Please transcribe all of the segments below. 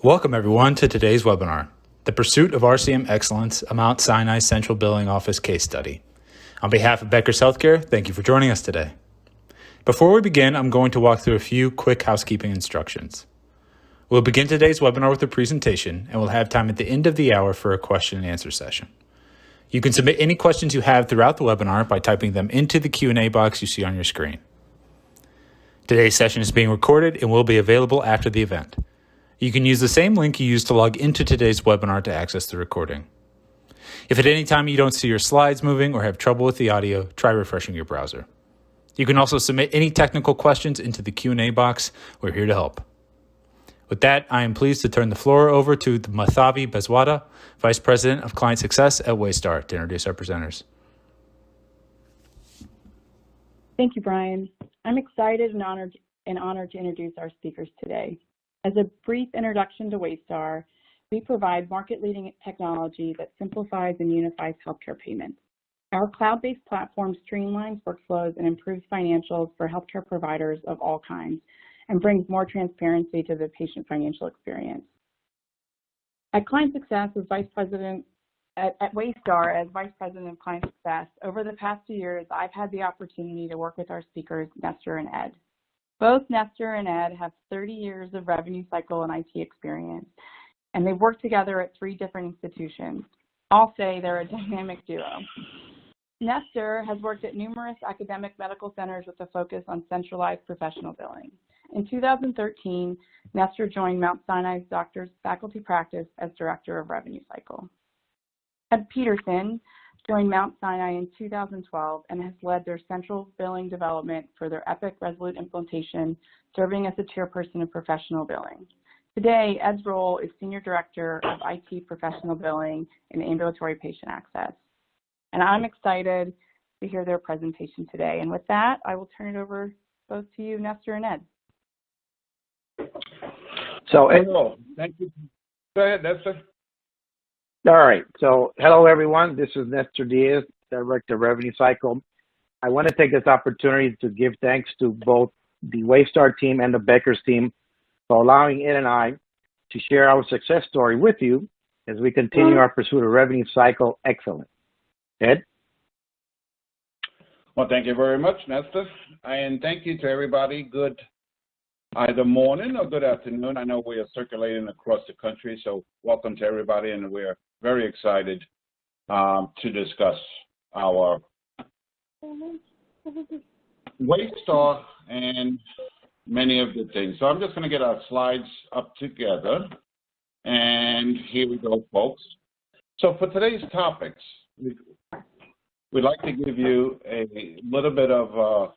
Welcome everyone to today's webinar, The Pursuit of RCM Excellence, a Mount Sinai Central Billing Office Case Study. On behalf of Becker's Healthcare, thank you for joining us today. Before we begin, I'm going to walk through a few quick housekeeping instructions. We'll begin today's webinar with a presentation, and we'll have time at the end of the hour for a question and answer session. You can submit any questions you have throughout the webinar by typing them into the Q&A box you see on your screen. Today's session is being recorded and will be available after the event. You can use the same link you used to log into today's webinar to access the recording. If at any time you don't see your slides moving or have trouble with the audio, try refreshing your browser. You can also submit any technical questions into the Q&A box. We're here to help. With that, I am pleased to turn the floor over to Mathavi Bezwada, Vice President of Client Success at Waystar, to introduce our presenters. Thank you, Brian. I'm excited and honored to introduce our speakers today. As a brief introduction to Waystar, we provide market-leading technology that simplifies and unifies healthcare payments. Our cloud-based platform streamlines workflows and improves financials for healthcare providers of all kinds and brings more transparency to the patient financial experience. At Client Success, as Vice President at Waystar, as Vice President of Client Success, over the past 2 years, I've had the opportunity to work with our speakers, Nestor and Ed. Both Nestor and Ed have 30 years of revenue cycle and IT experience, and they've worked together at 3 different institutions. I'll say they're a dynamic duo. Nestor has worked at numerous academic medical centers with a focus on centralized professional billing. In 2013, Nestor joined Mount Sinai's doctor's faculty practice as Director of Revenue Cycle. Ed Peterson joined Mount Sinai in 2012 and has led their central billing development for their Epic Resolute implementation, serving as the chairperson of professional billing. Today, Ed's role is Senior Director of IT Professional Billing and Ambulatory Patient Access. And I'm excited to hear their presentation today. And with that, I will turn it over both to you, Nestor and Ed. So, hello. Thank you. Go ahead, Nestor. All right. So, hello, everyone. This is Nestor Diaz, Director of Revenue Cycle. I want to take this opportunity to give thanks to both the Waystar team and the Becker's team for allowing Ed and I to share our success story with you as we continue our pursuit of revenue cycle excellence. Ed? Well, thank you very much, Nestor. And thank you to everybody. Good either morning or good afternoon. I know we are circulating across the country, so welcome to everybody, and we're very excited to discuss our Waystar and many of the things. So I'm just going to get our slides up together, and here we go, folks. So for today's topics, we'd like to give you a little bit of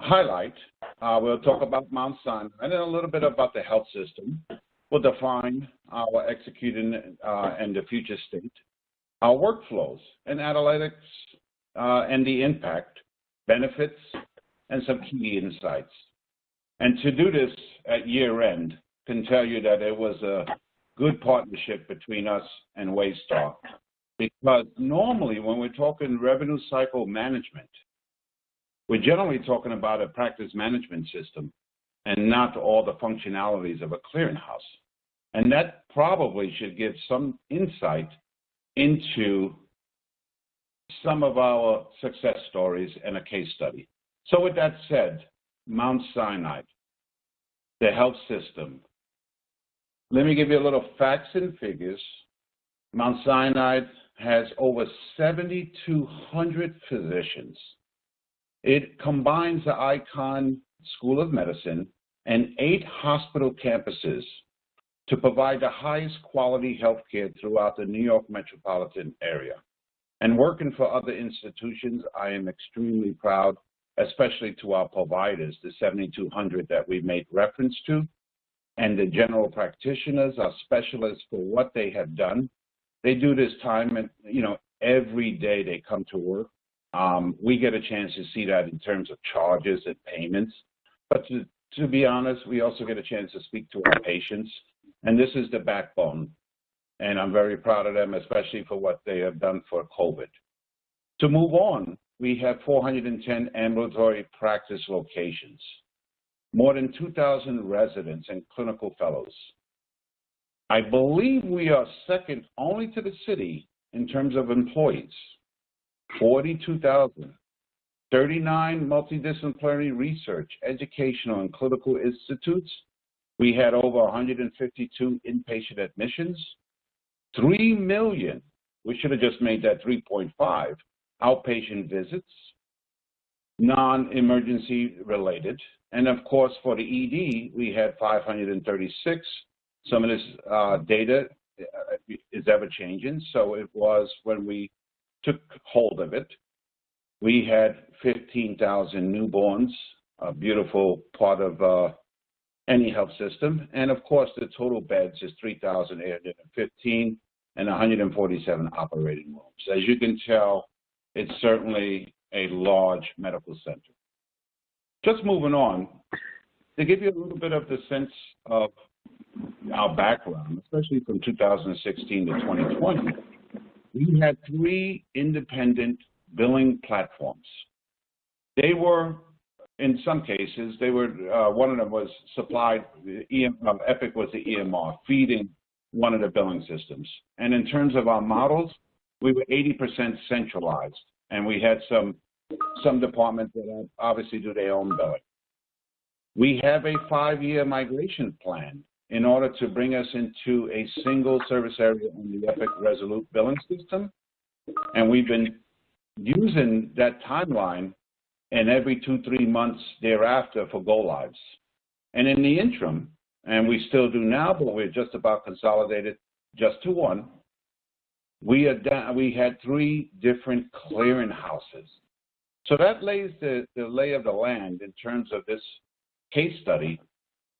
highlight. We'll talk about Mount Sinai and then a little bit about the health system. We'll define our executing and the future state, our workflows and analytics and the impact, benefits, and some key insights. And to do this at year end, can tell you that it was a good partnership between us and Waystar, because normally when we're talking revenue cycle management, we're generally talking about a practice management system and not all the functionalities of a clearinghouse. And that probably should give some insight into some of our success stories and a case study. So with that said, Mount Sinai, the health system. Let me give you a little facts and figures. Mount Sinai has over 7,200 physicians. It combines the Icon School of Medicine and 8 hospital campuses to provide the highest quality healthcare throughout the New York metropolitan area. And working for other institutions, I am extremely proud, especially to our providers, the 7,200 that we made reference to, and the general practitioners, our specialists, for what they have done. They do this time, and every day they come to work. We get a chance to see that in terms of charges and payments. But to be honest, we also get a chance to speak to our patients. And this is the backbone. And I'm very proud of them, especially for what they have done for COVID. To move on, we have 410 ambulatory practice locations. more than 2,000 residents and clinical fellows. I believe we are second only to the city in terms of employees, 42,000, 39 multidisciplinary research, educational, and clinical institutes. We had over 152 inpatient admissions, 3 million, we should have just made that 3.5, outpatient visits, non-emergency related. And of course, for the ED, we had 536. Some of this data is ever changing. So it was when we took hold of it, we had 15,000 newborns, a beautiful part of any health system. And of course, the total beds is 3,815 and 147 operating rooms. As you can tell, it's certainly a large medical center. Just moving on, to give you a little bit of the sense of our background, especially from 2016 to 2020, we had 3 independent billing platforms. They were, in some cases, they were, one of them was supplied, Epic was the EMR, feeding one of the billing systems. And in terms of our models, we were 80% centralized, and we had some departments that obviously do their own billing. We have a 5-year migration plan in order to bring us into a single service area on the Epic Resolute billing system. And we've been using that timeline and every 2-3 months thereafter for go lives. And in the interim, and we still do now, but we're just about consolidated just to one, we had 3 different clearinghouses. So that lays the lay of the land in terms of this case study.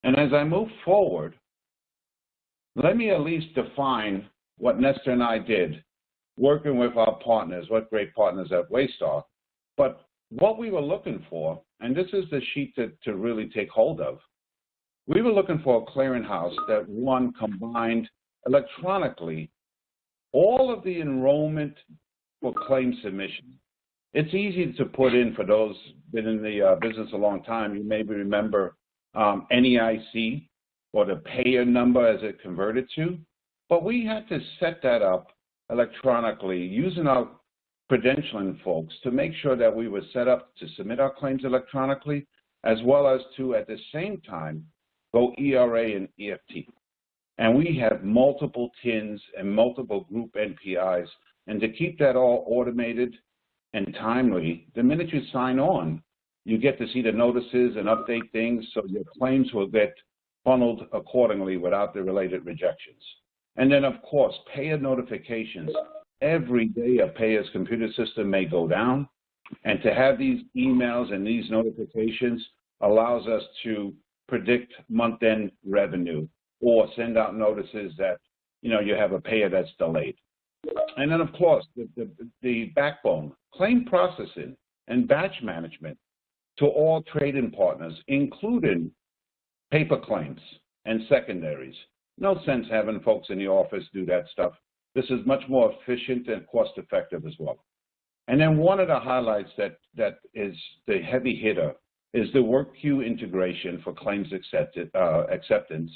And as I move forward, let me at least define what Nestor and I did, working with our partners, what great partners at Waystar. But what we were looking for, and this is the sheet to really take hold of, we were looking for a clearinghouse that, one, combined electronically all of the enrollment for claim submission. It's easy to put in for those been in the business a long time. You maybe remember NEIC or the payer number as it converted to, but we had to set that up electronically using our credentialing folks to make sure that we were set up to submit our claims electronically, as well as to, at the same time, go ERA and EFT. And we have multiple TINs and multiple group NPIs, and to keep that all automated and timely, the minute you sign on, you get to see the notices and update things so your claims will get funneled accordingly without the related rejections. And then, of course, payer notifications. Every day a payer's computer system may go down, and to have these emails and these notifications allows us to predict month-end revenue or send out notices that, you know, you have a payer that's delayed. And then, of course, the backbone, claim processing and batch management to all trading partners, including paper claims and secondaries. No sense having folks in the office do that stuff. This is much more efficient and cost-effective as well. And then one of the highlights that is the heavy hitter is the work queue integration for claims acceptance,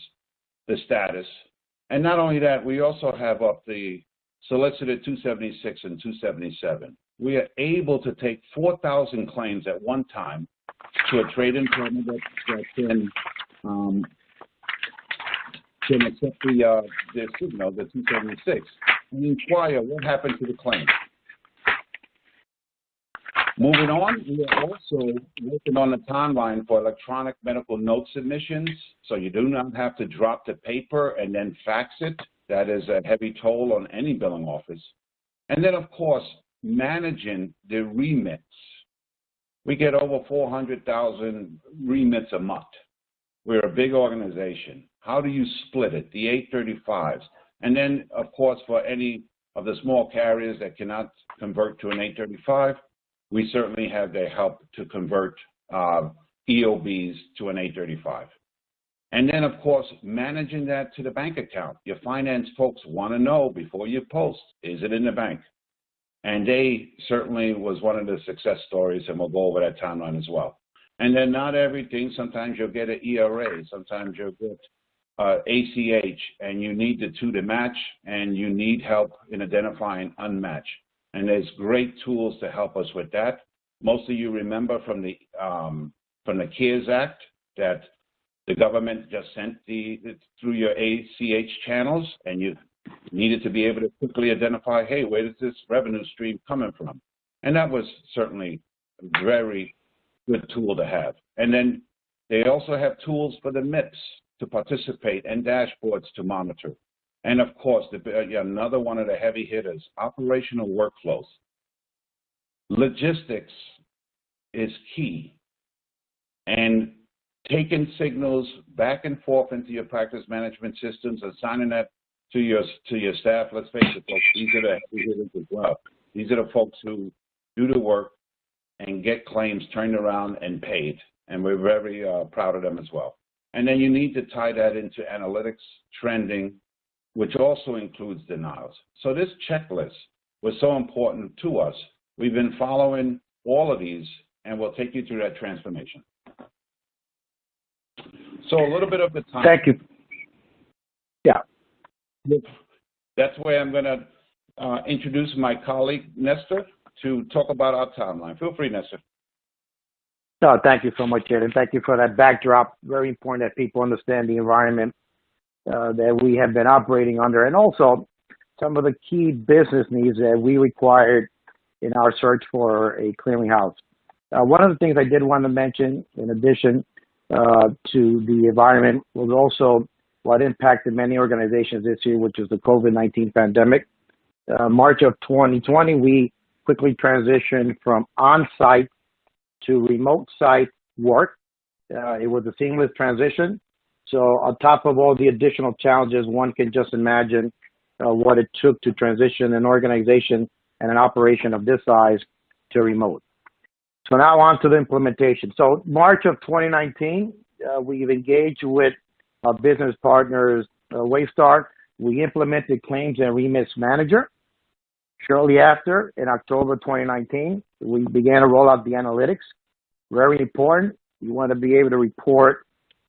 the status. And not only that, we also have up the solicited 276 and 277. We are able to take 4,000 claims at one time to a trade-in partner that can accept the signal, the 276, and inquire what happened to the claim. Moving on, we are also working on the timeline for electronic medical note submissions, so you do not have to drop the paper and then fax it. That is a heavy toll on any billing office. And then, of course, managing the remits. We get over 400,000 remits a month. We're a big organization. How do you split it? The 835s. And then, of course, for any of the small carriers that cannot convert to an 835, we certainly have their help to convert EOBs to an 835. And then, of course, managing that to the bank account. Your finance folks want to know before you post, is it in the bank? And they certainly was one of the success stories, and we'll go over that timeline as well. And then not everything, sometimes you'll get an ERA, sometimes you'll get ACH, and you need the two to match, and you need help in identifying unmatched. And there's great tools to help us with that. Most of you remember from the CARES Act that the government just sent through your ACH channels, and you needed to be able to quickly identify, hey, where is this revenue stream coming from? And that was certainly a very good tool to have. And then they also have tools for the MIPS to participate and dashboards to monitor. And of course, another one of the heavy hitters, operational workflows. Logistics is key. And taking signals back and forth into your practice management systems, assigning that to your staff. Let's face it, folks, these are the heavy hitters as well. These are the folks who do the work and get claims turned around and paid. And we're very proud of them as well. And then you need to tie that into analytics, trending, which also includes denials. So this checklist was so important to us. We've been following all of these, and we'll take you through that transformation. So a little bit of the time. Thank you. Yeah. That's where I'm going to introduce my colleague, Nestor, to talk about our timeline. Feel free, Nestor. No, thank you so much, Ed, and thank you for that backdrop. Very important that people understand the environment that we have been operating under, and also some of the key business needs that we required in our search for a clearinghouse. One of the things I did want to mention, in addition to the environment, was also what impacted many organizations this year, which is the COVID-19 pandemic. March of 2020, we quickly transitioned from on-site to remote site work. It was a seamless transition. So on top of all the additional challenges, one can just imagine what it took to transition an organization and an operation of this size to remote. So now on to the implementation. So March of 2019, we've engaged with our business partners, Waystar. We implemented Claims and Remits Manager. Shortly after, in October 2019, we began to roll out the analytics. Very important. You want to be able to report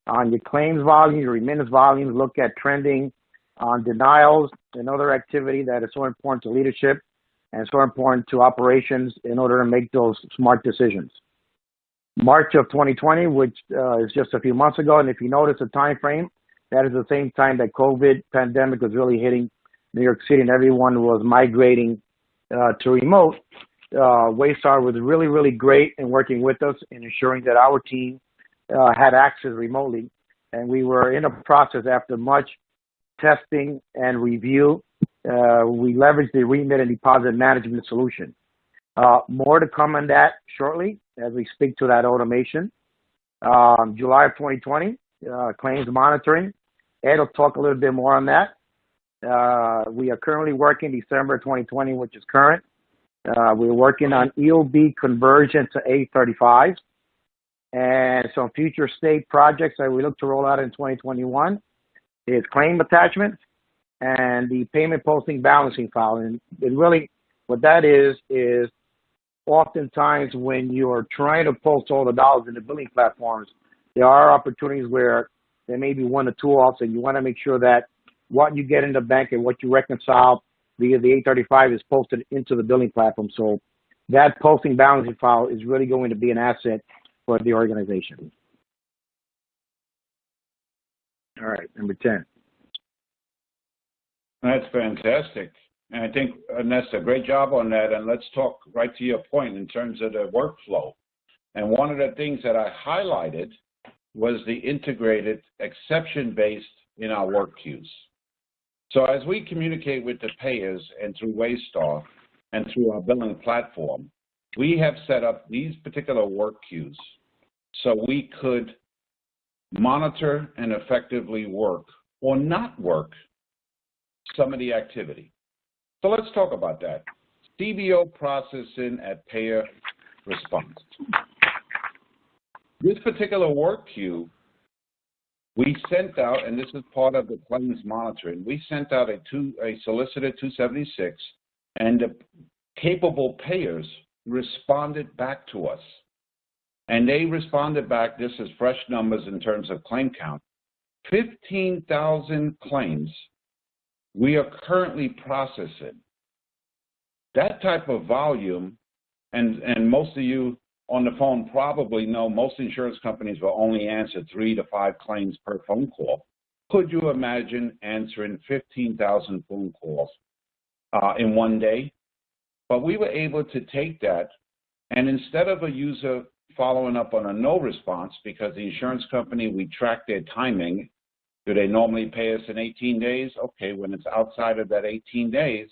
on your claims volume, your remittance volumes, look at trending on denials and other activity that is so important to leadership and so important to operations in order to make those smart decisions. March of 2020, which is just a few months ago, and if you notice the time frame, that is the same time that COVID pandemic was really hitting New York City and everyone was migrating to remote. Waystar was really, really great in working with us and ensuring that our team had access remotely. And we were in a process after much testing and review. We leveraged the Remit and deposit management solution. More to come on that shortly as we speak to that automation. July of 2020, claims monitoring. Ed will talk a little bit more on that. We are currently working December 2020, which is current. We're working on EOB conversion to A35 and some future state projects that we look to roll out in 2021 is claim attachment and the payment posting balancing file. And really what that is oftentimes when you're trying to post all the dollars in the billing platforms, there are opportunities where there may be one or two offs and you want to make sure that what you get in the bank and what you reconcile via the A35 is posted into the billing platform. So that posting balancing file is really going to be an asset for the organization. All right, number 10. That's fantastic. And I think, Nesta, great job on that. And let's talk right to your point in terms of the workflow. And one of the things that I highlighted was the integrated exception-based in our work queues. So as we communicate with the payers and through Waystar and through our billing platform, we have set up these particular work queues so we could monitor and effectively work or not work some of the activity. So let's talk about that. CBO processing at payer response. This particular work queue, we sent out, and this is part of the claims monitoring, we sent out a solicited 276, and the capable payers responded back to us. and they responded back, this is fresh numbers in terms of claim count, 15,000 claims we are currently processing. That type of volume, and most of you on the phone probably know most insurance companies will only answer 3 to 5 claims per phone call. Could you imagine answering 15,000 phone calls in one day? But we were able to take that, and instead of a user following up on a no response, because the insurance company, we track their timing, do they normally pay us in 18 days? Okay, when it's outside of that 18 days,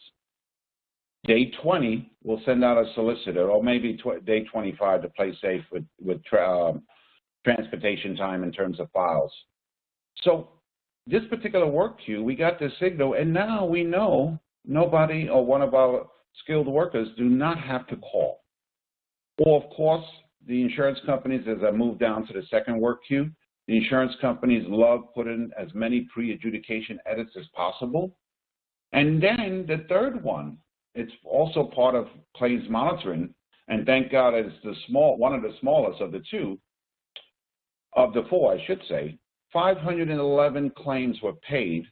day 20, we'll send out a solicitor, or maybe day 25 to play safe with transportation time in terms of files. So this particular work queue, we got the signal, and now we know nobody or one of our skilled workers do not have to call. Or, of course, the insurance companies, as I move down to the second work queue, the insurance companies love putting as many pre-adjudication edits as possible. And then the third one, it's also part of claims monitoring, and thank God it's one of the smallest of the four, I should say. 511 claims were paid.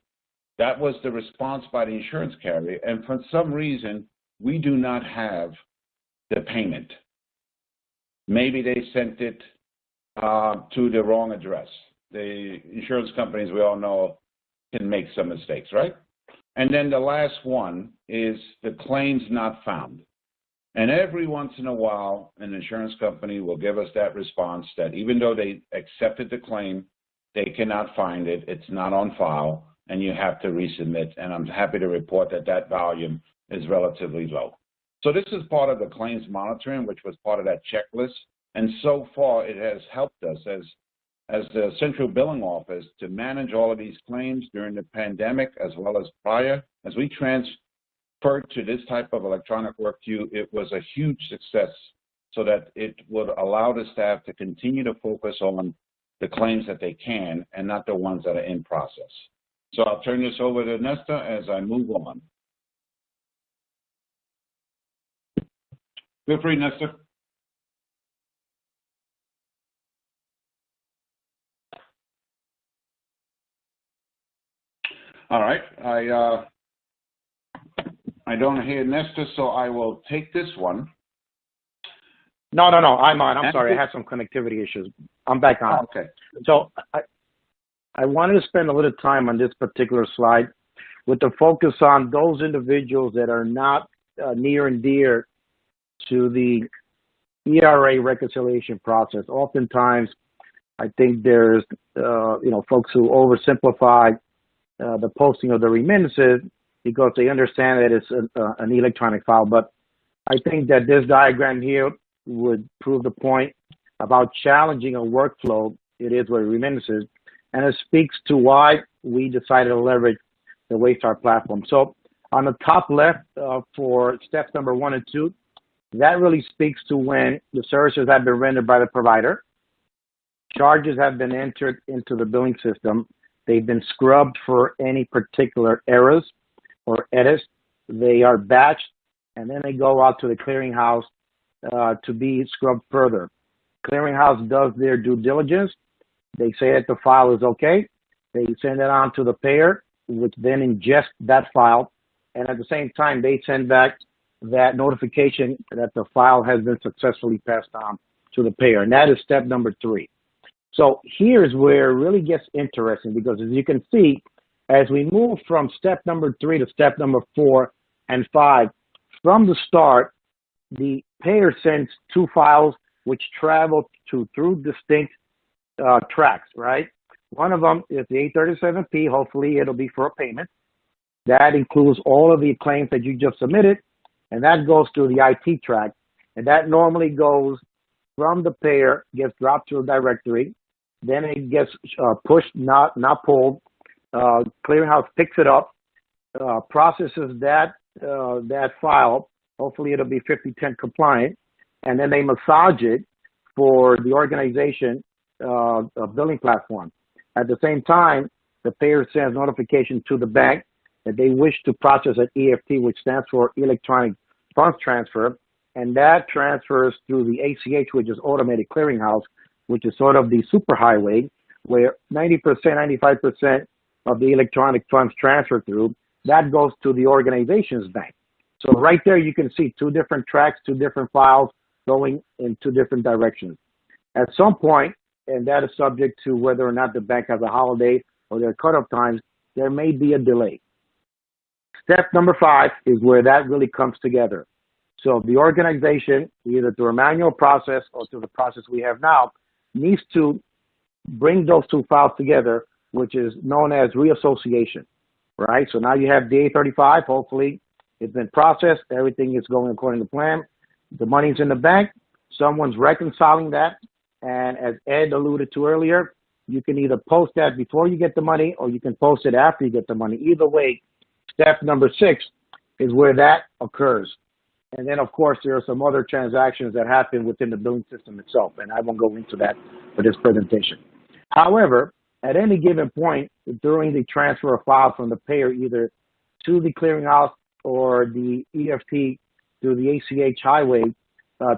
That was the response by the insurance carrier, and for some reason, we do not have the payment. Maybe they sent it to the wrong address. The insurance companies, we all know, can make some mistakes, right? And then the last one is the claims not found. And every once in a while, an insurance company will give us that response that even though they accepted the claim, they cannot find it, it's not on file, and you have to resubmit. And I'm happy to report that that volume is relatively low. So this is part of the claims monitoring, which was part of that checklist. And so far, it has helped us as the central billing office to manage all of these claims during the pandemic as well as prior. As we transferred to this type of electronic work queue, it was a huge success so that it would allow the staff to continue to focus on the claims that they can and not the ones that are in process. So I'll turn this over to Nesta as I move on. Feel free, Nesta. All right, I don't hear Nesta, so I will take this one. No, I'm on. I'm sorry, I had some connectivity issues. I'm back on. Okay. So I wanted to spend a little time on this particular slide with the focus on those individuals that are not near and dear to the ERA reconciliation process. Oftentimes, I think there's folks who oversimplify the posting of the remittances because they understand that it's an electronic file. But I think that this diagram here would prove the point about challenging a workflow it is with remittances, and it speaks to why we decided to leverage the Waystar platform. So on the top left for steps number 1 and 2, that really speaks to when the services have been rendered by the provider, charges have been entered into the billing system, they've been scrubbed for any particular errors or edits, they are batched, and then they go out to the clearinghouse to be scrubbed further. Clearinghouse does their due diligence. They say that the file is okay. They send it on to the payer, which then ingests that file, and at the same time, they send back that notification that the file has been successfully passed on to the payer, and that is step number 3. So here's where it really gets interesting, because as you can see, as we move from step number 3 to step number 4 and 5, from the start, the payer sends 2 files which travel through distinct tracks, right? One of them is the 837P. Hopefully, it'll be for a payment. That includes all of the claims that you just submitted, and that goes through the IT track. And that normally goes from the payer, gets dropped to a directory, then it gets pushed, not pulled. Clearinghouse picks it up, processes that file. Hopefully, it'll be 5010 compliant, and then they massage it for the organization billing platform. At the same time, the payer sends notification to the bank that they wish to process an EFT, which stands for electronic funds transfer, and that transfers through the ACH, which is automated clearinghouse, which is sort of the superhighway where 90%, 95% of the electronic funds transfer through. That goes to the organization's bank. So right there, you can see two different tracks, two different files going in two different directions. At some point, and that is subject to whether or not the bank has a holiday or their cutoff times, there may be a delay. Step number 5 is where that really comes together. So the organization, either through a manual process or through the process we have now, needs to bring those two files together, which is known as reassociation, right? So now you have the A35, hopefully it's been processed, everything is going according to plan, the money's in the bank, someone's reconciling that, and as Ed alluded to earlier, you can either post that before you get the money or you can post it after you get the money. Either way, step number 6 is where that occurs. And then, of course, there are some other transactions that happen within the billing system itself, and I won't go into that for this presentation. However, at any given point during the transfer of files from the payer either to the clearinghouse or the EFT through the ACH highway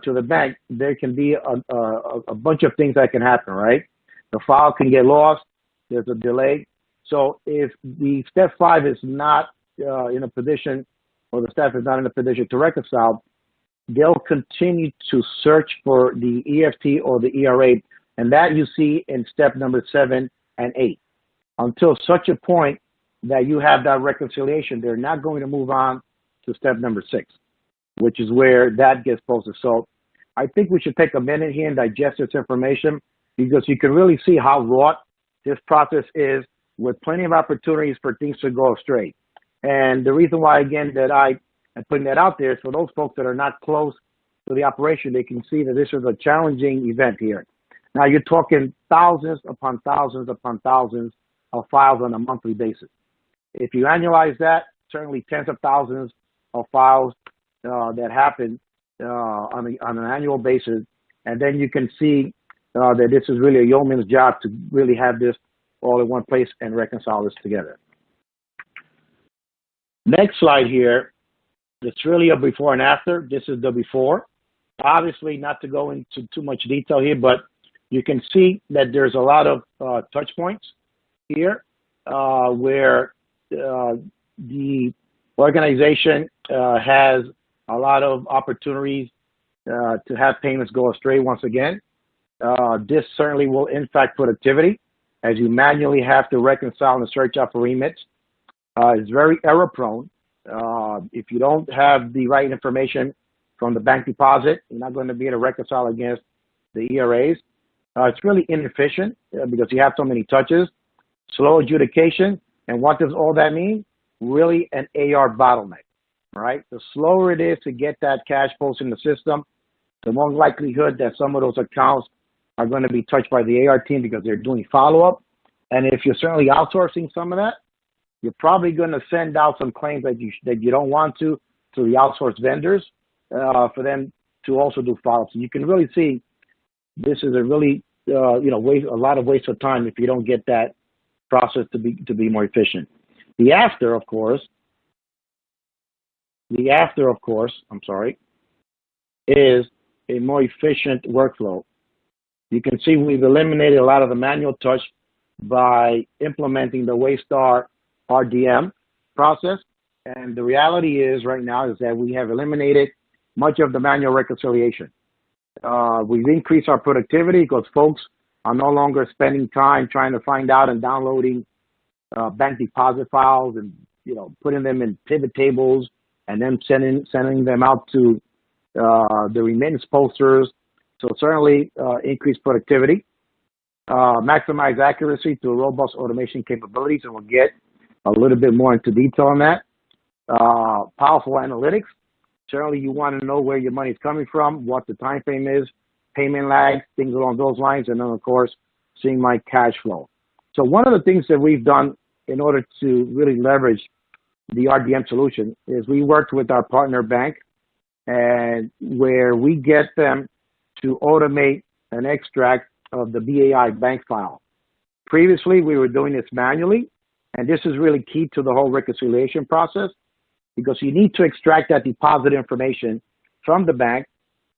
to the bank, there can be a bunch of things that can happen, right? The file can get lost, there's a delay. So if the step 5 is not in a position, or the staff is not in a position to reconcile, they'll continue to search for the EFT or the ERA, and that you see in step number 7 and 8. Until such a point that you have that reconciliation, they're not going to move on to step number 6, which is where that gets posted. So I think we should take a minute here and digest this information, because you can really see how wrought this process is, with plenty of opportunities for things to go astray. And the reason why, again, that I am putting that out there is for those folks that are not close to the operation, they can see that this is a challenging event here. Now, you're talking thousands upon thousands upon thousands of files on a monthly basis. If you annualize that, certainly tens of thousands of files that happen on an annual basis. And then you can see that this is really a yeoman's job to really have this all in one place and reconcile this together. Next slide here, it's really a before and after. This is the before. Obviously, not to go into too much detail here, but you can see that there's a lot of touch points here where the organization has a lot of opportunities to have payments go astray once again. This certainly will impact productivity, as you manually have to reconcile and search out for remits. It's very error prone. If you don't have the right information from the bank deposit, you're not going to be able to reconcile against the ERAs. It's really inefficient because you have so many touches. Slow adjudication. And what does all that mean? Really an AR bottleneck, right? The slower it is to get that cash post in the system, the more likelihood that some of those accounts are going to be touched by the AR team because they're doing follow-up. And if you're certainly outsourcing some of that, you're probably going to send out some claims that you don't want to the outsourced vendors for them to also do follow-up. So you can really see this is a really a lot of waste of time if you don't get that process to be more efficient. The after, of course, is a more efficient workflow. You can see we've eliminated a lot of the manual touch by implementing the Waystar RDM process. And the reality is right now is that we have eliminated much of the manual reconciliation. We've increased our productivity because folks are no longer spending time trying to find out and downloading bank deposit files and putting them in pivot tables and then sending them out to the remittance posters. So certainly increased productivity, maximize accuracy through robust automation capabilities, and we'll get a little bit more into detail on that. Powerful analytics. Certainly you want to know where your money is coming from, what the time frame is, payment lags, things along those lines, and then, of course, seeing my cash flow. So one of the things that we've done in order to really leverage the RDM solution is we worked with our partner bank, and where we get them to automate an extract of the BAI bank file. Previously, we were doing this manually, and this is really key to the whole reconciliation process, because you need to extract that deposit information from the bank,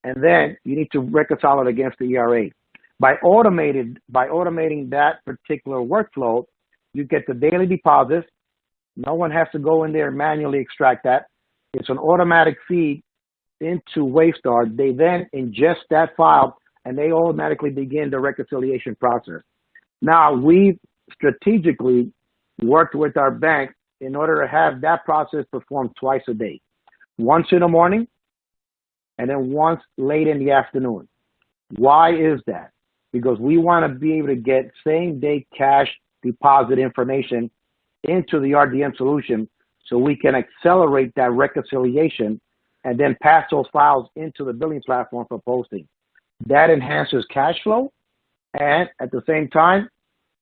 and then you need to reconcile it against the ERA. By automating that particular workflow, you get the daily deposits. No one has to go in there and manually extract that. It's an automatic feed into Waystar. They then ingest that file, and they automatically begin the reconciliation process. Now, we've strategically worked with our bank in order to have that process performed twice a day, once in the morning and then once late in the afternoon. Why is that? Because we want to be able to get same-day cash deposit information into the RDM solution so we can accelerate that reconciliation and then pass those files into the billing platform for posting. That enhances cash flow, and at the same time,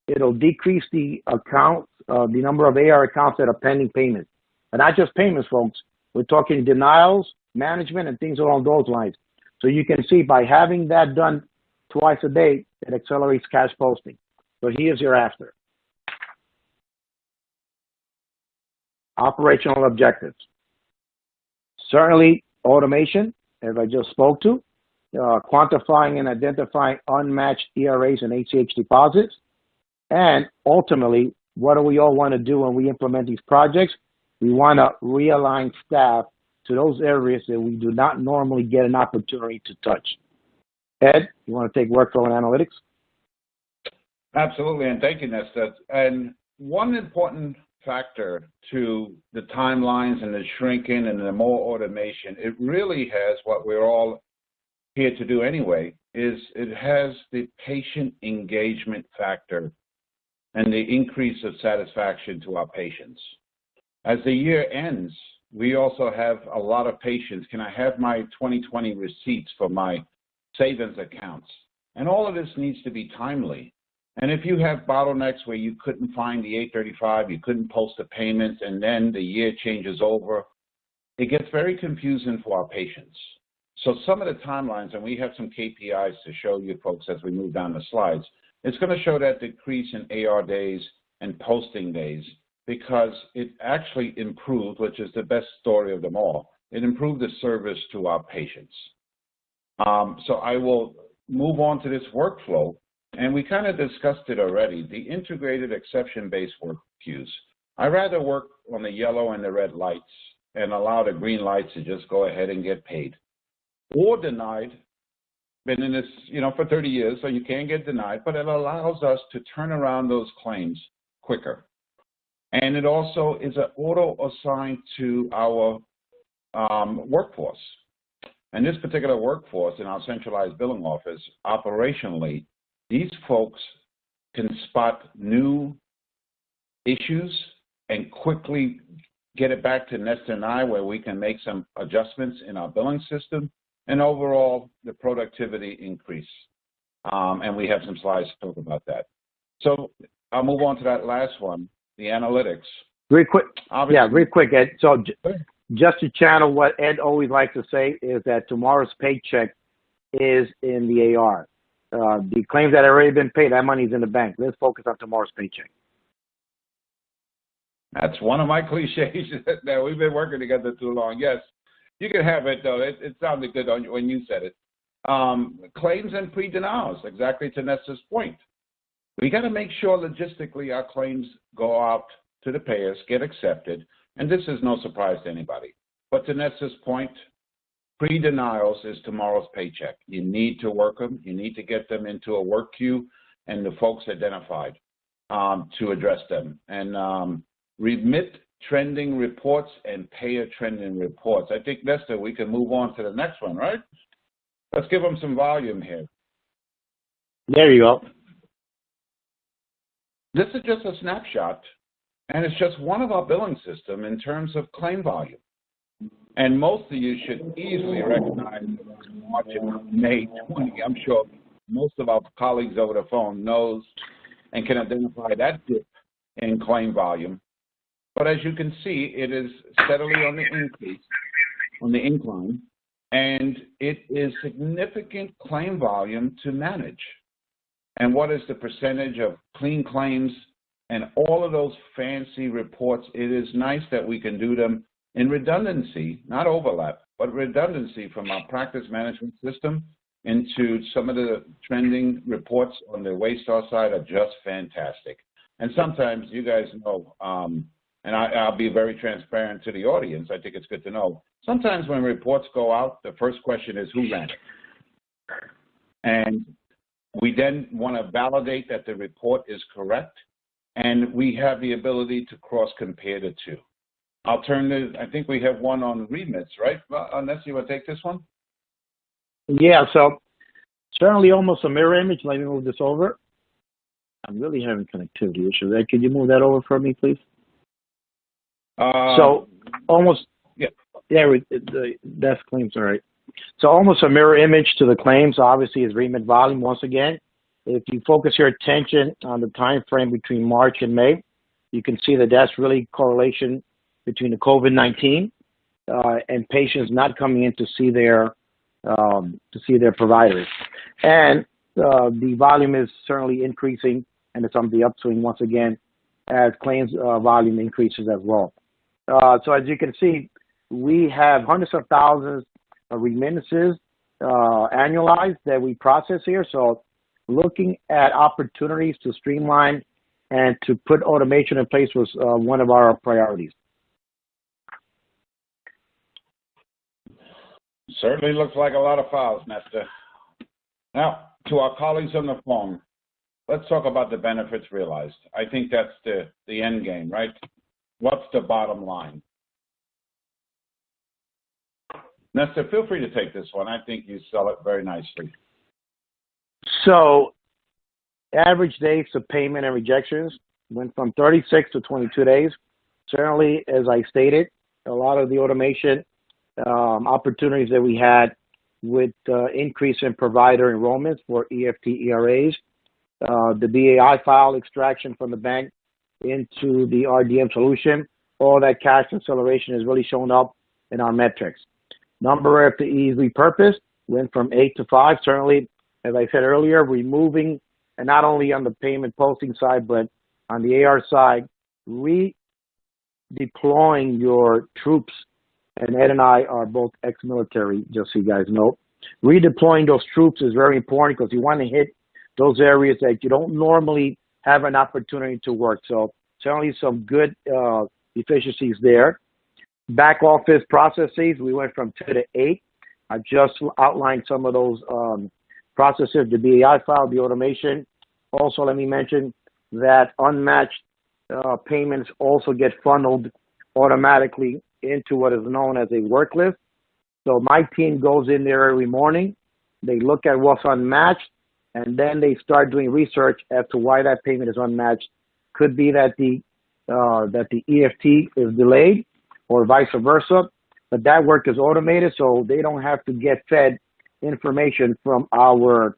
it'll decrease the accounts, the number of AR accounts that are pending payments. And not just payments, folks. We're talking denials, management, and things along those lines. So you can see by having that done twice a day, it accelerates cash posting. So here's your after. Operational objectives. Certainly automation, as I just spoke to, quantifying and identifying unmatched ERAs and ACH deposits. And ultimately, what do we all want to do when we implement these projects? We want to realign staff to those areas that we do not normally get an opportunity to touch. Ed, you want to take workflow and analytics? Absolutely, and thank you, Nesta. And one important factor to the timelines and the shrinking and the more automation, it really has what we're all here to do anyway, is it has the patient engagement factor and the increase of satisfaction to our patients. As the year ends, we also have a lot of patients. Can I have my 2020 receipts for my savings accounts? And all of this needs to be timely. And if you have bottlenecks where you couldn't find the 835, you couldn't post the payments, and then the year changes over, it gets very confusing for our patients. So some of the timelines, and we have some KPIs to show you folks as we move down the slides, it's going to show that decrease in AR days and posting days because it actually improved, which is the best story of them all, it improved the service to our patients. So I will move on to this workflow, and we kind of discussed it already, the integrated exception-based work queues. I rather work on the yellow and the red lights and allow the green lights to just go ahead and get paid. Or denied, been in this, for 30 years, so you can't get denied, but it allows us to turn around those claims quicker. And it also is an auto-assigned to our workforce. And this particular workforce in our centralized billing office, operationally, these folks can spot new issues and quickly get it back to Nesta and I where we can make some adjustments in our billing system and overall the productivity increase. And we have some slides to talk about that. So I'll move on to that last one, the analytics. Real quick, real quick, Ed. So just to channel what Ed always likes to say is that tomorrow's paycheck is in the AR. The claims that have already been paid, that money's in the bank. Let's focus on tomorrow's paycheck. That's one of my cliches that we've been working together too long. Yes, you can have it, though. It sounded good when you said it. Claims and pre-denials, exactly to Nesta's point. We got to make sure logistically our claims go out to the payers, get accepted, and this is no surprise to anybody. But to Nesta's point, pre-denials is tomorrow's paycheck. You need to work them. You need to get them into a work queue and the folks identified to address them. And remit trending reports and payer trending reports. I think, Nesta, we can move on to the next one, right? Let's give them some volume here. There you go. This is just a snapshot, and it's just one of our billing system in terms of claim volume. And most of you should easily recognize March and May 20. I'm sure most of our colleagues over the phone knows and can identify that dip in claim volume. But as you can see, it is steadily on the increase, on the incline, and it is significant claim volume to manage. And what is the percentage of clean claims and all of those fancy reports? It is nice that we can do them in redundancy, not overlap, but redundancy from our practice management system into some of the trending reports on the Waystar side are just fantastic. And sometimes you guys know, and I'll be very transparent to the audience, I think it's good to know, sometimes when reports go out, the first question is who ran it? And we then want to validate that the report is correct, and we have the ability to cross-compare the two. I'll turn to, I think we have one on remits, right? Unless you want to take this one? Yeah, so certainly almost a mirror image. Let me move this over. I'm really having connectivity issues. Could you move that over for me, please? So almost, that's claims, all right. So almost a mirror image to the claims, obviously, is remit volume once again. If you focus your attention on the time frame between March and May, you can see that that's really correlation between the COVID-19 and patients not coming in to see their providers. And the volume is certainly increasing, and it's on the upswing once again as claims volume increases as well. So as you can see, we have hundreds of thousands of remittances annualized that we process here. So looking at opportunities to streamline and to put automation in place was one of our priorities. Certainly looks like a lot of files, Nestor. Now, to our colleagues on the phone, let's talk about the benefits realized. I think that's the end game, right? What's the bottom line? Nestor, feel free to take this one. I think you sell it very nicely. So, average days of payment and rejections went from 36 to 22 days. Certainly, as I stated, a lot of the automation opportunities that we had with increase in provider enrollments for EFT ERAs, the BAI file extraction from the bank into the RDM solution, all that cash acceleration has really shown up in our metrics. Number of FTEs repurposed went from 8 to 5. Certainly, as I said earlier, removing, and not only on the payment posting side, but on the AR side, redeploying your troops, and Ed and I are both ex-military, just so you guys know. Redeploying those troops is very important because you want to hit those areas that you don't normally have an opportunity to work. So certainly some good efficiencies there. Back office processes, we went from 2 to 8. I just outlined some of those processes, the BAI file, the automation. Also, let me mention that unmatched payments also get funneled automatically into what is known as a work list. So my team goes in there every morning, they look at what's unmatched, and then they start doing research as to why that payment is unmatched. Could be that the EFT is delayed, or vice versa, but that work is automated, so they don't have to get fed information from our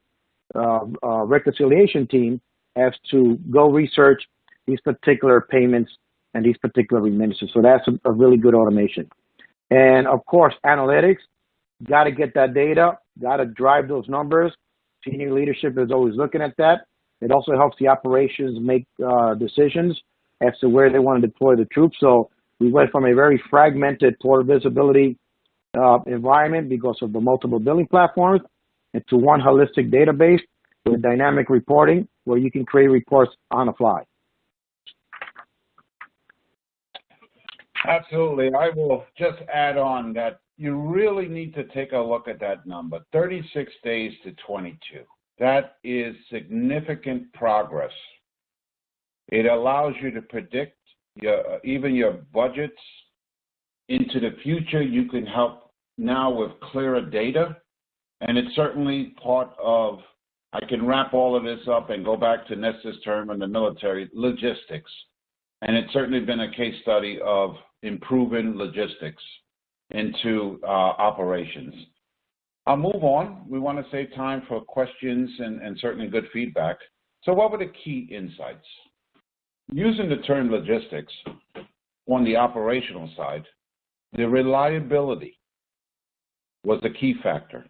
reconciliation team as to go research these particular payments and these particular remittances. So that's a really good automation. And of course, analytics, got to get that data, got to drive those numbers. Senior leadership is always looking at that. It also helps the operations make decisions as to where they want to deploy the troops. So we went from a very fragmented poor visibility environment because of the multiple billing platforms into one holistic database with dynamic reporting where you can create reports on the fly. Absolutely. I will just add on that you really need to take a look at that number, 36 days to 22. That is significant progress. It allows you to predict even your budgets into the future. You can help now with clearer data, and it's certainly part of, I can wrap all of this up and go back to Nestor's term in the military, logistics. And it's certainly been a case study of improving logistics into operations. I'll move on. We want to save time for questions and certainly good feedback. So what were the key insights? Using the term logistics on the operational side, the reliability was a key factor.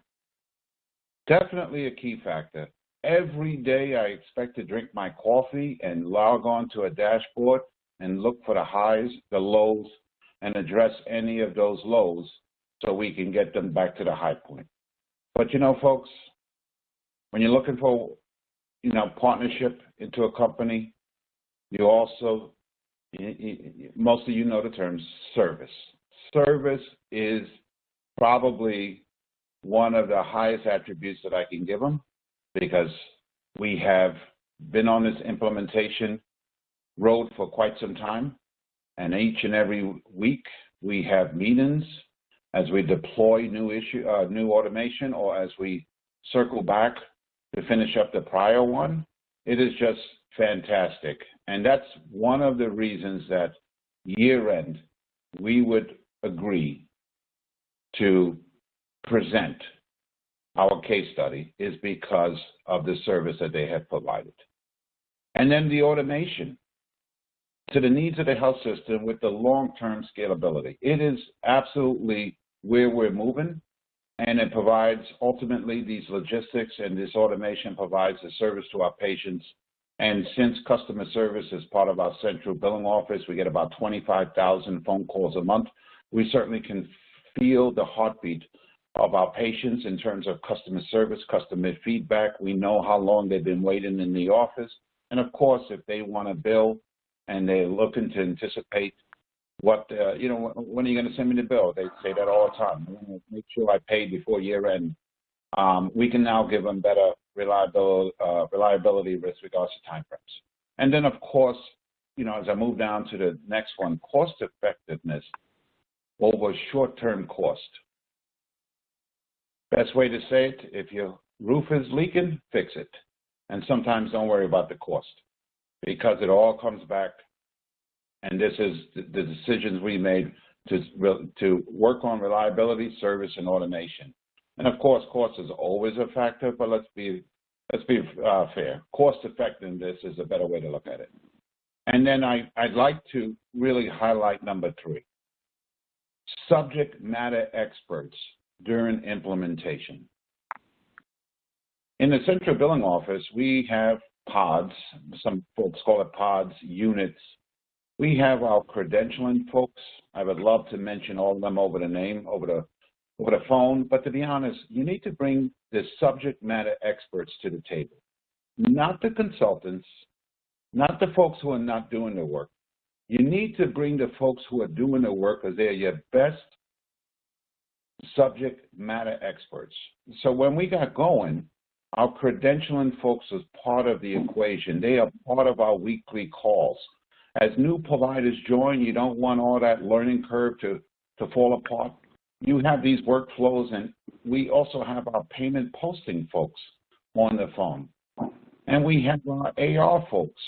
Definitely a key factor. Every day I expect to drink my coffee and log on to a dashboard and look for the highs, the lows, and address any of those lows so we can get them back to the high point. But, you know, folks, when you're looking for, you know, partnership into a company, you also, most of you know the term service. Service is probably one of the highest attributes that I can give them, because we have been on this implementation road for quite some time, and each and every week we have meetings as we deploy new automation, or as we circle back to finish up the prior one. It is just fantastic. And that's one of the reasons that year-end we would agree to present our case study, is because of the service that they have provided. And then the automation to the needs of the health system with the long-term scalability. It is absolutely where we're moving, and it provides ultimately these logistics, and this automation provides the service to our patients. And since customer service is part of our central billing office, we get about 25,000 phone calls a month. We certainly can feel the heartbeat of our patients in terms of customer service, customer feedback. We know how long they've been waiting in the office. And of course, if they want to bill and they're looking to anticipate what, you know, when are you going to send me the bill? They say that all the time. I want to make sure I pay before year end. We can now give them better reliability with regards to time frames. And then, of course, you know, as I move down to the next one, cost effectiveness over short-term cost. Best way to say it, if your roof is leaking, fix it. And sometimes don't worry about the cost, because it all comes back. And this is the decisions we made to work on reliability, service, and automation. And of course, cost is always a factor, but let's be fair. Cost effectiveness is a better way to look at it. And then I'd like to really highlight number 3, subject matter experts during implementation. In the central billing office, we have pods. Some folks call it pods, units. We have our credentialing folks. I would love to mention all of them over the phone, but to be honest, you need to bring the subject matter experts to the table, not the consultants, not the folks who are not doing the work. You need to bring the folks who are doing the work, because they're your best subject matter experts. So when we got going, our credentialing folks was part of the equation. They are part of our weekly calls. As new providers join, you don't want all that learning curve to fall apart. You have these workflows, and we also have our payment posting folks on the phone. And we have our AR folks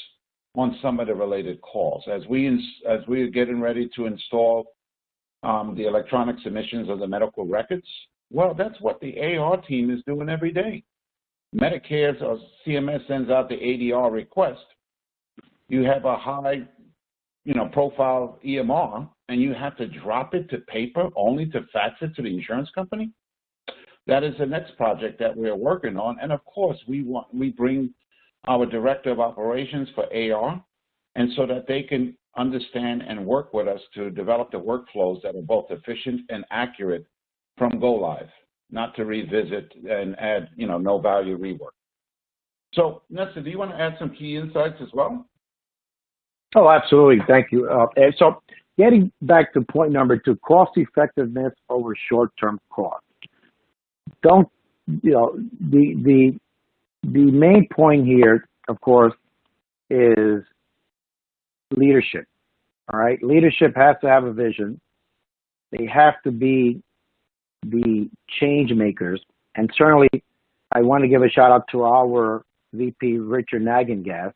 on some of the related calls. As we are getting ready to install the electronic submissions of the medical records, well, that's what the AR team is doing every day. Medicare's or CMS sends out the ADR request. You have a high, profile EMR, and you have to drop it to paper only to fax it to the insurance company. That is the next project that we're working on. And of course, we bring our director of operations for AR, and so that they can understand and work with us to develop the workflows that are both efficient and accurate from go live, not to revisit and add, no value rework. So, Nestor, do you want to add some key insights as well? Oh, absolutely. Thank you. And so getting back to point number 2, cost effectiveness over short-term cost. The main point here, of course, is leadership. All right. Leadership has to have a vision. They have to be the change makers. And certainly I want to give a shout out to our VP, Richard Nagengast,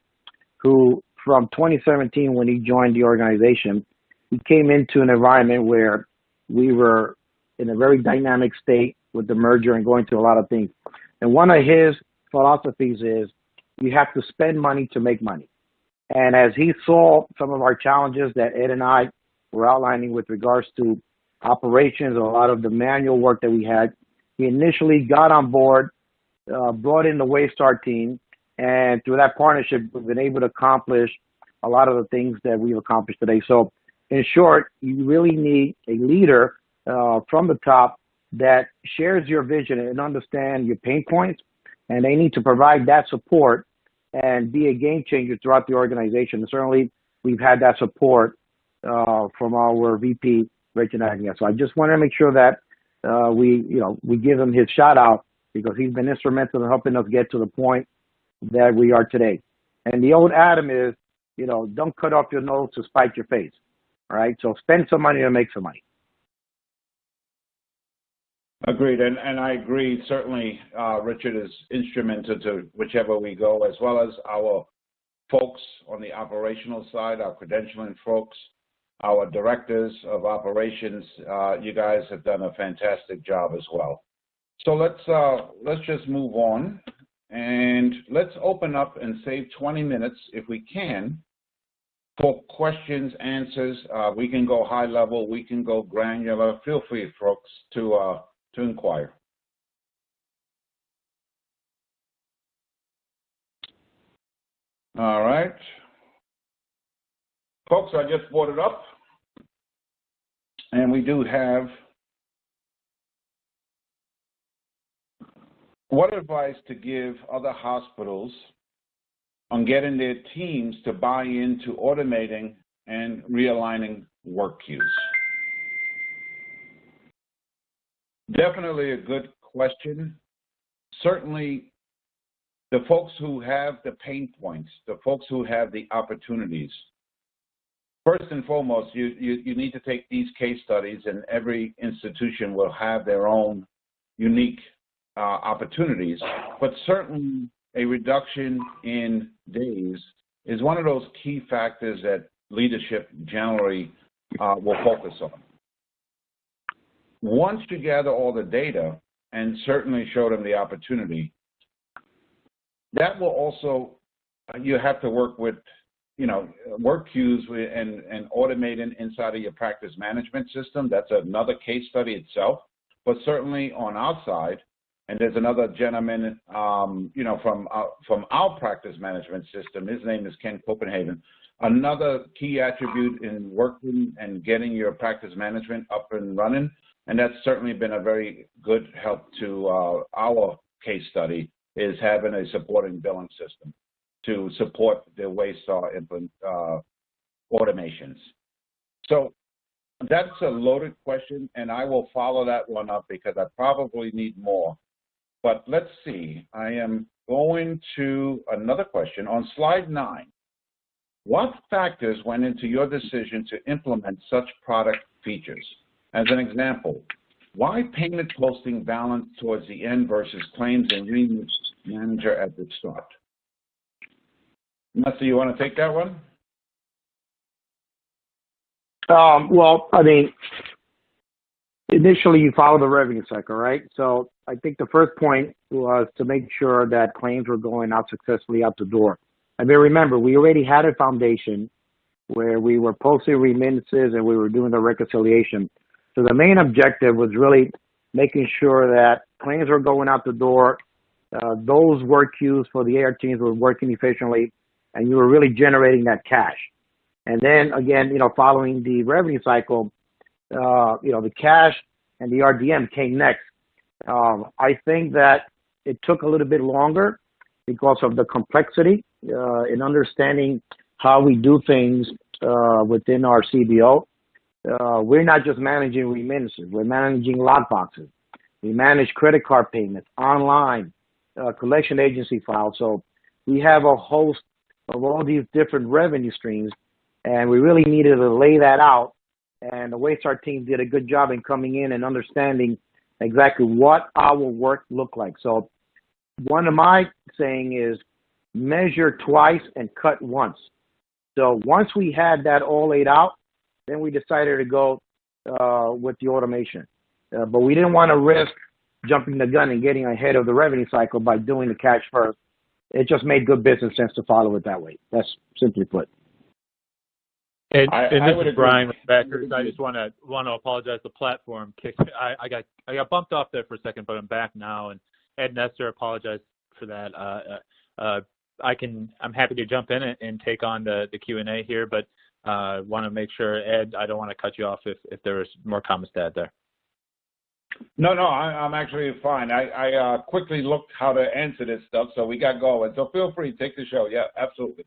who from 2017, when he joined the organization, he came into an environment where we were in a very dynamic state with the merger and going through a lot of things. And one of his philosophies is you have to spend money to make money. And as he saw some of our challenges that Ed and I were outlining with regards to operations, a lot of the manual work that we had, he initially got on board, brought in the Waystar team, and through that partnership, we've been able to accomplish a lot of the things that we've accomplished today. So in short, you really need a leader from the top that shares your vision and understand your pain points, and they need to provide that support and be a game changer throughout the organization. And certainly, we've had that support from our VP, Rachel Agnew. So I just want to make sure that we give him his shout out because he's been instrumental in helping us get to the point that we are today. And the old Adam is, don't cut off your nose to spite your face. All right. So spend some money to make some money. Agreed, and I agree. Certainly, Richard is instrumental to whichever we go, as well as our folks on the operational side, our credentialing folks, our directors of operations. You guys have done a fantastic job as well. So let's just move on, and let's open up and save 20 minutes if we can for questions, answers. We can go high level, we can go granular. Feel free, folks, to inquire. All right. Folks, I just brought it up. And we do have what advice to give other hospitals on getting their teams to buy into automating and realigning work queues? Definitely a good question. Certainly, the folks who have the pain points, the folks who have the opportunities, first and foremost, you need to take these case studies, and every institution will have their own unique opportunities, but certainly a reduction in days is one of those key factors that leadership generally will focus on. Once you gather all the data and certainly show them the opportunity, that will also, you have to work with, work queues and automating inside of your practice management system. That's another case study itself, but certainly on our side, and there's another gentleman, from our practice management system. His name is Ken Copenhagen. Another key attribute in working and getting your practice management up and running, and that's certainly been a very good help to our case study, is having a supporting billing system to support the Waystar automations. So that's a loaded question, and I will follow that one up because I probably need more. But let's see, I am going to another question. On slide 9, what factors went into your decision to implement such product features? As an example, why payment posting balance towards the end versus claims and Remit manager at the start? Nestor, you want to take that one? Well, I mean, initially you follow the revenue cycle, right? So I think the first point was to make sure that claims were going out successfully out the door. I mean, remember, we already had a foundation where we were posting remittances and we were doing the reconciliation. So the main objective was really making sure that claims were going out the door, those work queues for the AR teams were working efficiently, and you were really generating that cash. And then again, following the revenue cycle, the cash and the RDM came next. I think that it took a little bit longer because of the complexity in understanding how we do things within our CBO. We're not just managing remittances, we're managing lockboxes. We manage credit card payments, online, collection agency files. So we have a host of all these different revenue streams, and we really needed to lay that out. And the Waystar team did a good job in coming in and understanding exactly what our work looked like. So one of my saying is measure twice and cut once. So once we had that all laid out, then we decided to go with the automation. But we didn't want to risk jumping the gun and getting ahead of the revenue cycle by doing the cash first. It just made good business sense to follow it that way. That's simply put. And this is Brian with Backers. I just want to apologize. The platform kicked. I got bumped off there for a second, but I'm back now. And Ed Nestor, apologize for that. I'm happy to jump in and take on the Q&A here, but want to make sure, Ed, I don't want to cut you off if there was more comments to add there. No, I'm actually fine. I quickly looked how to answer this stuff, so we got going. So feel free, take the show. Yeah, absolutely.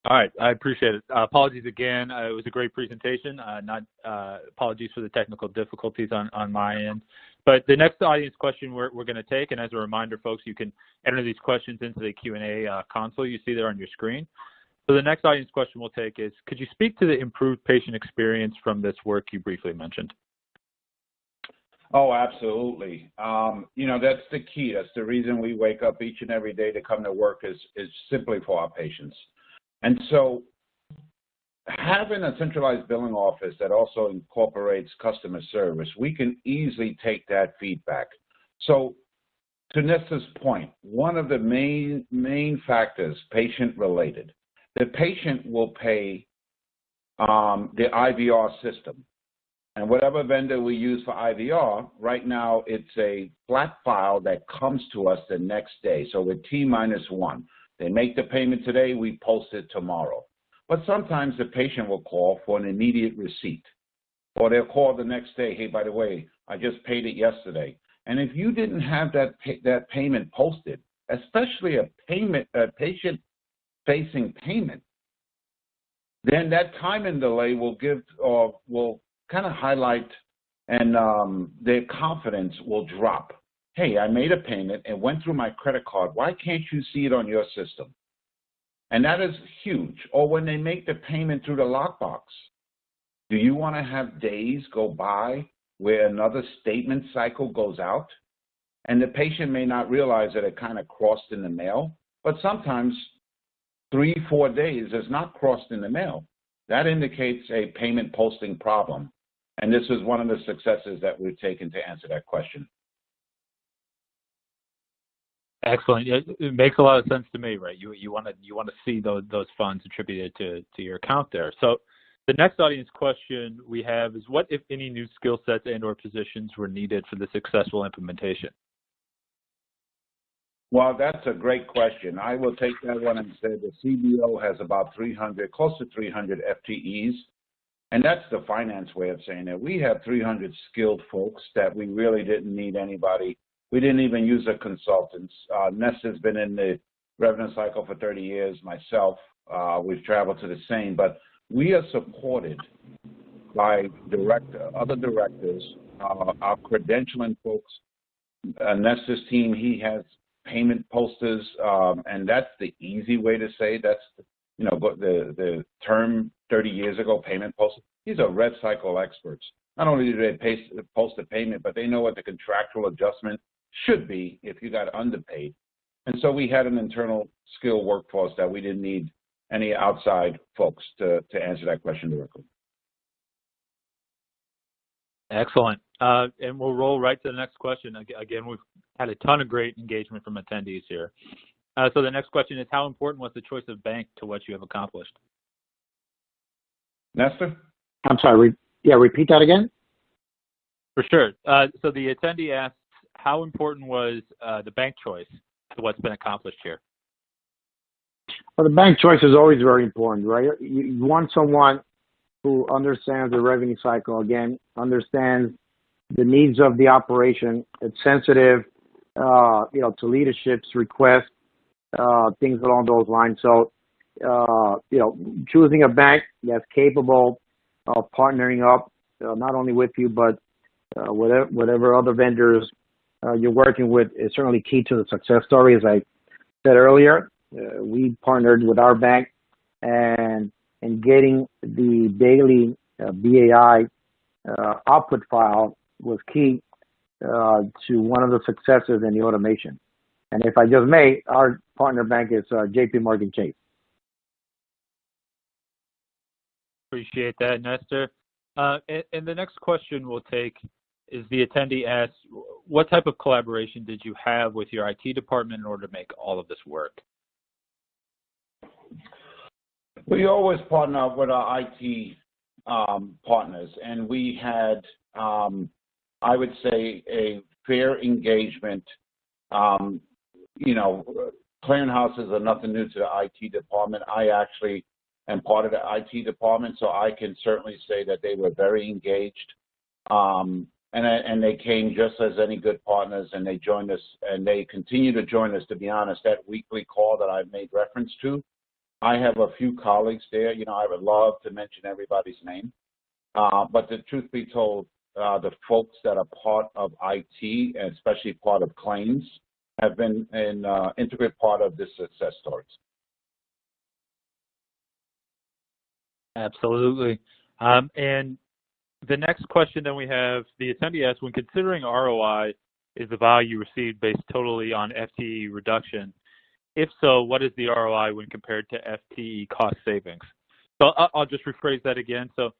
All right, I appreciate it. Apologies again. It was a great presentation. Apologies for the technical difficulties on my end. But the next audience question we're going to take, and as a reminder, folks, you can enter these questions into the Q&A console you see there on your screen. So the next audience question we'll take is, could you speak to the improved patient experience from this work you briefly mentioned? Oh, absolutely. That's the key. That's the reason we wake up each and every day to come to work is simply for our patients. And so having a centralized billing office that also incorporates customer service, we can easily take that feedback. So to Nesta's point, one of the main factors, patient-related, the patient will pay the IVR system. And whatever vendor we use for IVR, right now it's a flat file that comes to us the next day. So with T-1, they make the payment today, we post it tomorrow. But sometimes the patient will call for an immediate receipt. Or they'll call the next day, hey, by the way, I just paid it yesterday. And if you didn't have that payment posted, especially a patient-facing payment, then that time and delay will kind of highlight, and their confidence will drop. Hey, I made a payment and went through my credit card. Why can't you see it on your system? And that is huge. Or when they make the payment through the lockbox, do you want to have days go by where another statement cycle goes out? And the patient may not realize that it kind of crossed in the mail, but sometimes 3-4 days is not crossed in the mail. That indicates a payment posting problem. And this is one of the successes that we've taken to answer that question. Excellent. It makes a lot of sense to me, right? You want to see those funds attributed to your account there. So the next audience question we have is, what, if any, new skill sets and/or positions were needed for the successful implementation? Well, that's a great question. I will take that one and say the CBO has about close to 300 FTEs. And that's the finance way of saying it. We have 300 skilled folks that we really didn't need anybody. We didn't even use a consultant. Nesta's been in the revenue cycle for 30 years, myself. We've traveled to the same, but we are supported by other directors, our credentialing folks. Nesta's team, he has payment posters, and that's the easy way to say that's, the term 30 years ago, payment posters. These are rev cycle experts. Not only do they post a payment, but they know what the contractual adjustment should be if you got underpaid. And so we had an internal skill workforce that we didn't need any outside folks to answer that question directly. Excellent. And we'll roll right to the next question. Again, we've had a ton of great engagement from attendees here. So the next question is, how important was the choice of bank to what you have accomplished? Nestor? I'm sorry. Repeat that again. For sure. So the attendee asks, how important was the bank choice to what's been accomplished here? Well, the bank choice is always very important, right? You want someone who understands the revenue cycle, again, understands the needs of the operation. It's sensitive, to leadership's requests, things along those lines. So, choosing a bank that's capable of partnering up, not only with you, but whatever other vendors you're working with is certainly key to the success story. As I said earlier, we partnered with our bank, and getting the daily BAI output file was key to one of the successes in the automation. And if I just may, our partner bank is JP Morgan Chase. Appreciate that, Nestor. And the next question we'll take is, the attendee asks, what type of collaboration did you have with your IT department in order to make all of this work? We always partner up with our IT partners, and we had, I would say, a fair engagement. Clearinghouses are nothing new to the IT department. I actually am part of the IT department, so I can certainly say that they were very engaged. and they came just as any good partners, and they joined us, and they continue to join us. To be honest, that weekly call that I made reference to, I have a few colleagues there. I would love to mention everybody's name, but the truth be told, the folks that are part of IT, and especially part of claims, have been an integral part of this success stories. Absolutely. And the next question that we have, the attendee asks, when considering ROI, is the value received based totally on FTE reduction? If so, what is the ROI when compared to FTE cost savings? So I'll just rephrase that again. So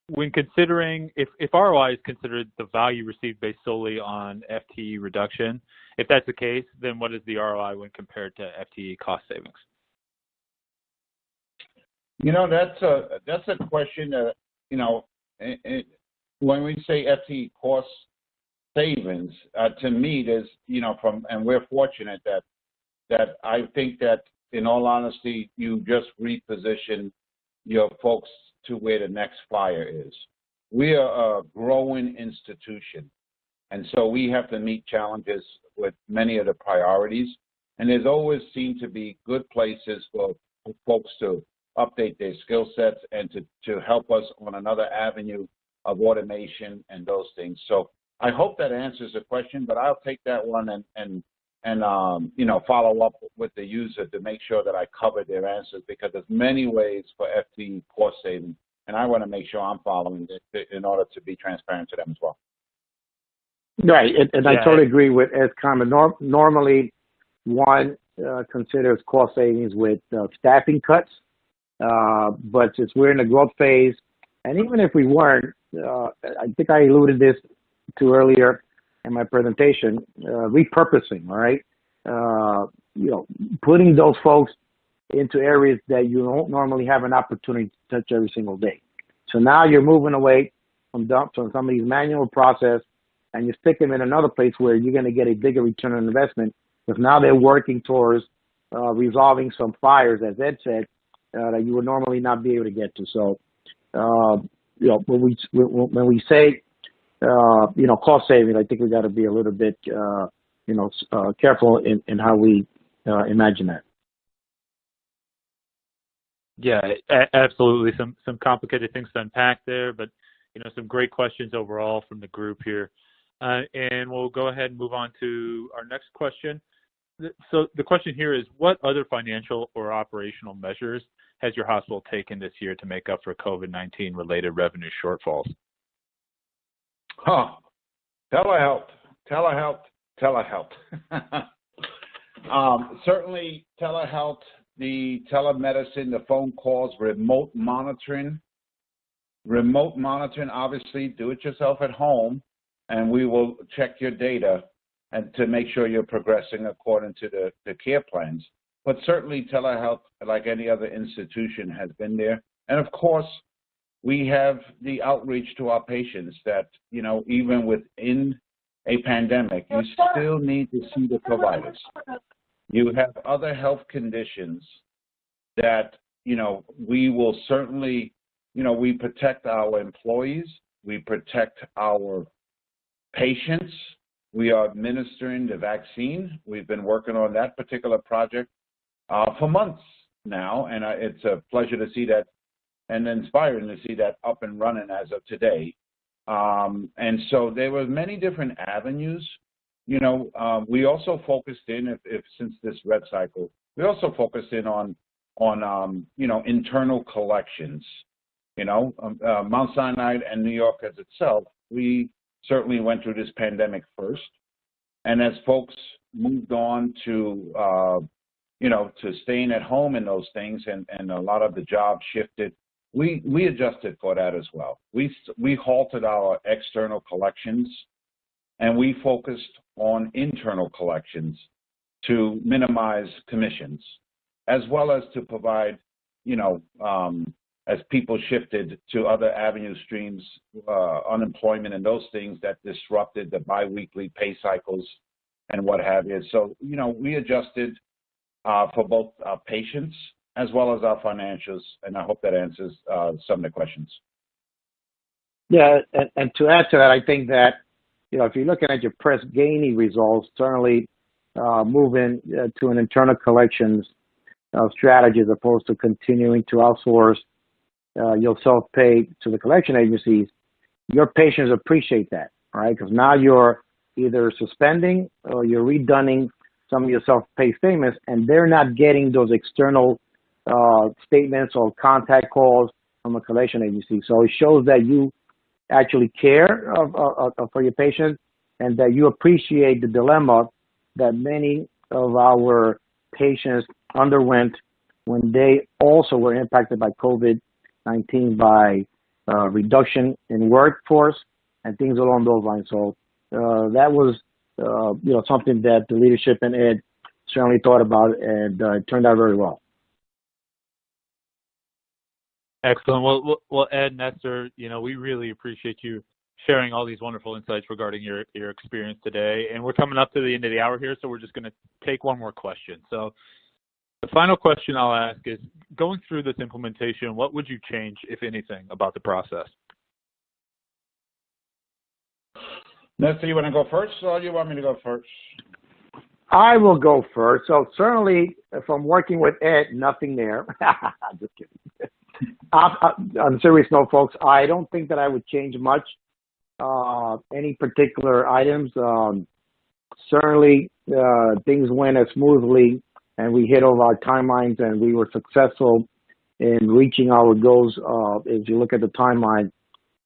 when considering, if ROI is considered the value received based solely on FTE reduction, if that's the case, then what is the ROI when compared to FTE cost savings? That's a question that, when we say FTE cost savings, to me, there's, and we're fortunate that I think that, in all honesty, you just reposition your folks to where the next fire is. We are a growing institution, and so we have to meet challenges with many of the priorities, and there's always seemed to be good places for folks to update their skill sets and to help us on another avenue of automation and those things. So I hope that answers the question, but I'll take that one and follow up with the user to make sure that I cover their answers, because there's many ways for FTE cost saving, and I want to make sure I'm following it in order to be transparent to them as well. Right, and I totally agree with Ed's comment. Normally, one considers cost savings with staffing cuts, but since we're in a growth phase, and even if we weren't, I think I alluded this to earlier in my presentation, repurposing, all right? Putting those folks into areas that you don't normally have an opportunity to touch every single day. So now you're moving away from some of these manual process, and you stick them in another place where you're going to get a bigger return on investment, because now they're working towards resolving some fires, as Ed said, that you would normally not be able to get to. So, when we say cost savings, I think we got to be a little bit careful in how we imagine that. Yeah, absolutely. Some complicated things to unpack there, but some great questions overall from the group here. And we'll go ahead and move on to our next question. So the question here is, what other financial or operational measures has your hospital taken this year to make up for COVID-19 related revenue shortfalls? Telehealth. Certainly telehealth, the telemedicine, the phone calls, remote monitoring, obviously do it yourself at home, and we will check your data and to make sure you're progressing according to the care plans. But certainly telehealth, like any other institution, has been there. And of course, we have the outreach to our patients that, even within a pandemic, you still need to see the providers. You have other health conditions that, we will certainly, we protect our employees, we protect our patients. We are administering the vaccine. We've been working on that particular project for months now, and it's a pleasure to see that and inspiring to see that up and running as of today. And so there were many different avenues. We also focused in, since this red cycle, we also focused in on internal collections. Mount Sinai and New York as itself, we certainly went through this pandemic first. And as folks moved on to staying at home and those things, and a lot of the jobs shifted, we adjusted for that as well. We halted our external collections, and we focused on internal collections to minimize commissions, as well as to provide, as people shifted to other avenue streams, unemployment and those things that disrupted the biweekly pay cycles and what have you. So, we adjusted for both our patients as well as our financials, and I hope that answers some of the questions. Yeah, and to add to that, I think that, if you're looking at your Press Ganey results, certainly moving to an internal collections strategy as opposed to continuing to outsource your self-pay to the collection agencies, your patients appreciate that, right? Because now you're either suspending or you're redunning some of your self-pay statements, and they're not getting those external statements or contact calls from a collection agency. So it shows that you actually care for your patients and that you appreciate the dilemma that many of our patients underwent when they also were impacted by COVID-19 by reduction in workforce and things along those lines. So that was, something that the leadership and Ed certainly thought about, and it turned out very well. Excellent. Well, Ed, Nestor, we really appreciate you sharing all these wonderful insights regarding your experience today. And we're coming up to the end of the hour here, so we're just going to take one more question. So the final question I'll ask is, going through this implementation, what would you change, if anything, about the process? Nestor, you want to go first, or you want me to go first? I will go first. So certainly, from working with Ed, nothing there. Just kidding. On a serious note, folks, I don't think that I would change much. Any particular items. Certainly, things went as smoothly, and we hit all our timelines, and we were successful in reaching our goals. If you look at the timeline,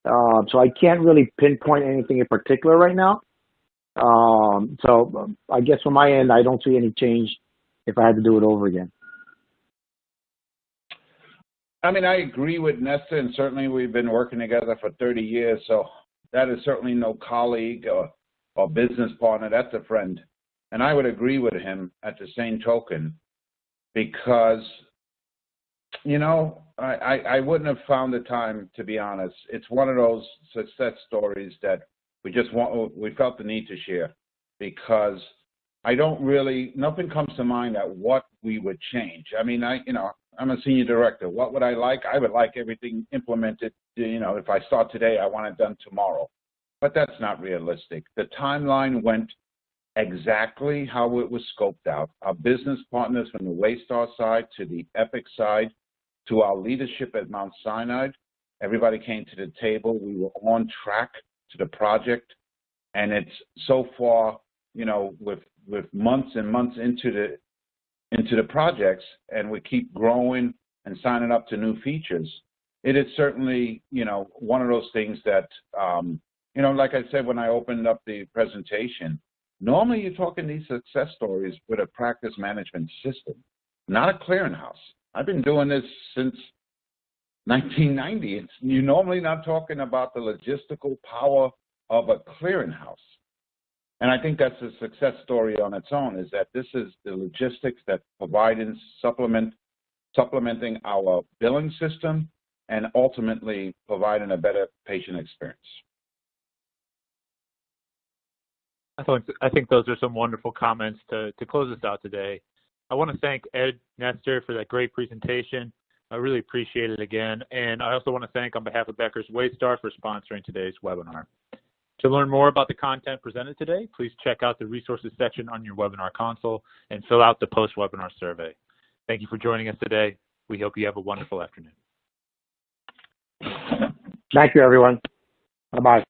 so I can't really pinpoint anything in particular right now. So I guess from my end, I don't see any change if I had to do it over again. I mean, I agree with Nestor, and certainly we've been working together for 30 years, so that is certainly no colleague or business partner. That's a friend. And I would agree with him at the same token, because, I wouldn't have found the time, to be honest. It's one of those success stories that we felt the need to share, because nothing comes to mind at what we would change. I mean, I'm a senior director. What would I like? I would like everything implemented. If I start today, I want it done tomorrow. But that's not realistic. The timeline went exactly how it was scoped out. Our business partners from the Waystar side to the Epic side to our leadership at Mount Sinai, everybody came to the table. We were on track to the project, and it's so far, with months and months into the projects, and we keep growing and signing up to new features. It is certainly, one of those things that, like I said when I opened up the presentation, normally you're talking these success stories with a practice management system, not a clearinghouse. I've been doing this since 1990. You're normally not talking about the logistical power of a clearinghouse. And I think that's a success story on its own, is that this is the logistics that providing supplementing our billing system and ultimately providing a better patient experience. I think those are some wonderful comments to close us out today. I want to thank Ed, Nestor, for that great presentation. I really appreciate it again. And I also want to thank, on behalf of Becker's Waystar, for sponsoring today's webinar. To learn more about the content presented today, please check out the resources section on your webinar console and fill out the post-webinar survey. Thank you for joining us today. We hope you have a wonderful afternoon. Thank you, everyone. Bye-bye.